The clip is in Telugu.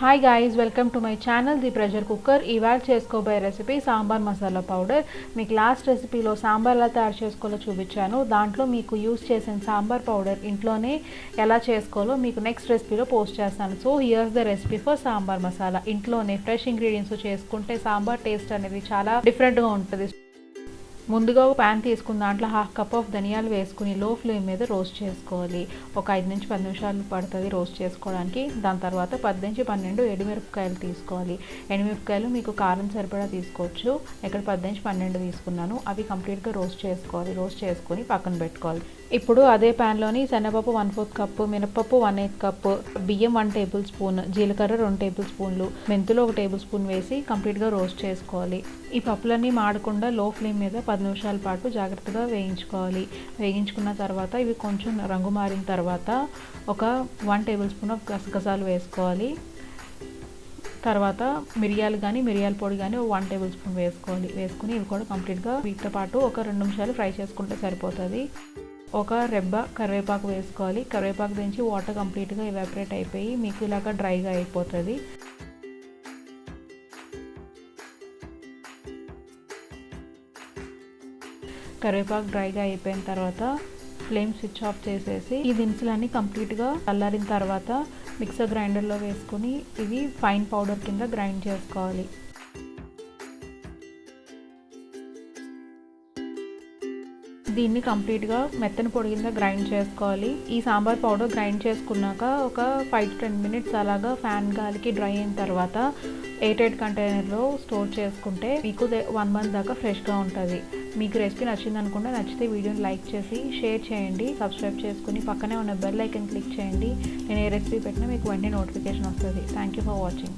Hi guys, welcome to my channel the pressure cooker. ఇవాళ చేసుకోబోయే రెసిపీ సాంబార్ మసాలా పౌడర్. మీకు లాస్ట్ రెసిపీలో సాంబార్ ఎలా తయారు చేసుకోవాలో చూపించాను. దాంట్లో మీకు యూస్ చేసిన సాంబార్ పౌడర్ ఇంట్లోనే ఎలా చేసుకోవాలో మీకు నెక్స్ట్ రెసిపీలో పోస్ట్ చేస్తాను. So here's the recipe for sambar masala. ఇంట్లోనే ఫ్రెష్ ఇంగ్రీడియంట్స్ చేసుకుంటే సాంబార్ టేస్ట్ అనేది చాలా డిఫరెంట్గా ఉంటుంది. ముందుగా ఒక ప్యాన్ తీసుకుని దాంట్లో 1/2 కప్ ఆఫ్ ధనియాలు వేసుకుని లో ఫ్లేమ్ మీద రోస్ట్ చేసుకోవాలి. ఒక 5 నుంచి 10 నిమిషాలు పడుతుంది రోస్ట్ చేసుకోవడానికి. దాని తర్వాత 10 నుంచి 12 ఎండుమిరపకాయలు తీసుకోవాలి. ఎండుమిరపకాయలు మీకు కారం సరిపడా తీసుకోవచ్చు. ఇక్కడ 10 నుంచి 12 తీసుకున్నాను. అవి కంప్లీట్గా రోస్ట్ చేసుకోవాలి. రోస్ట్ చేసుకొని పక్కన పెట్టుకోవాలి. ఇప్పుడు అదే ప్యాన్లోని శనగపప్పు 1/4 కప్పు, మినపప్పు 1/8 కప్పు, బియ్యం 1 టేబుల్ స్పూన్, జీలకర్ర 2 టేబుల్ స్పూన్లు, మెంతులు 1 టేబుల్ స్పూన్ వేసి కంప్లీట్గా రోస్ట్ చేసుకోవాలి. ఈ పప్పులన్నీ మాడకుండా లో ఫ్లేమ్ మీద 10 నిమిషాల పాటు జాగ్రత్తగా వేయించుకోవాలి. వేయించుకున్న తర్వాత ఇవి కొంచెం రంగు మారిన తర్వాత ఒక 1 టేబుల్ స్పూన్ ఆఫ్ గసగసాలు వేసుకోవాలి. తర్వాత మిరియాలు కానీ మిరియాల పొడి కానీ 1 టేబుల్ స్పూన్ వేసుకోవాలి. వేసుకుని ఇవి కూడా కంప్లీట్గా వీటితో పాటు ఒక 2 నిమిషాలు ఫ్రై చేసుకుంటే సరిపోతుంది. ఒక రెబ్బ కరివేపాకు వేసుకోవాలి. కరివేపాకు దించి వాటర్ కంప్లీట్గా ఎవాపరేట్ అయిపోయి మీకు ఇలాగ డ్రైగా అయిపోతుంది. కరివేపాకు డ్రైగా అయిపోయిన తర్వాత ఫ్లేమ్ స్విచ్ ఆఫ్ చేసేసి ఈ దినుసులన్నీ కంప్లీట్గా చల్లారిన తర్వాత మిక్సర్ గ్రైండర్లో వేసుకుని ఇవి ఫైన్ పౌడర్ కింద గ్రైండ్ చేసుకోవాలి. దీన్ని కంప్లీట్గా మెత్తని పొడి కింద గ్రైండ్ చేసుకోవాలి. ఈ సాంబార్ పౌడర్ గ్రైండ్ చేసుకున్నాక ఒక 5 to 10 మినిట్స్ అలాగా ఫ్యాన్ గాలికి డ్రై అయిన తర్వాత ఎయిర్టైట్ కంటైనర్లో స్టోర్ చేసుకుంటే మీకు 1 మంత్ దాకా ఫ్రెష్గా ఉంటుంది. మీకు రెసిపీ నచ్చింది అనుకుంటే నచ్చితే వీడియోని లైక్ చేసి షేర్ చేయండి. సబ్స్క్రైబ్ చేసుకుని పక్కనే ఉన్న బెల్ ఐకాన్ క్లిక్ చేయండి. నేను ఏ రెసిపీ పెట్టినా మీకు వెంటనే నోటిఫికేషన్ వస్తుంది. Thank you for watching.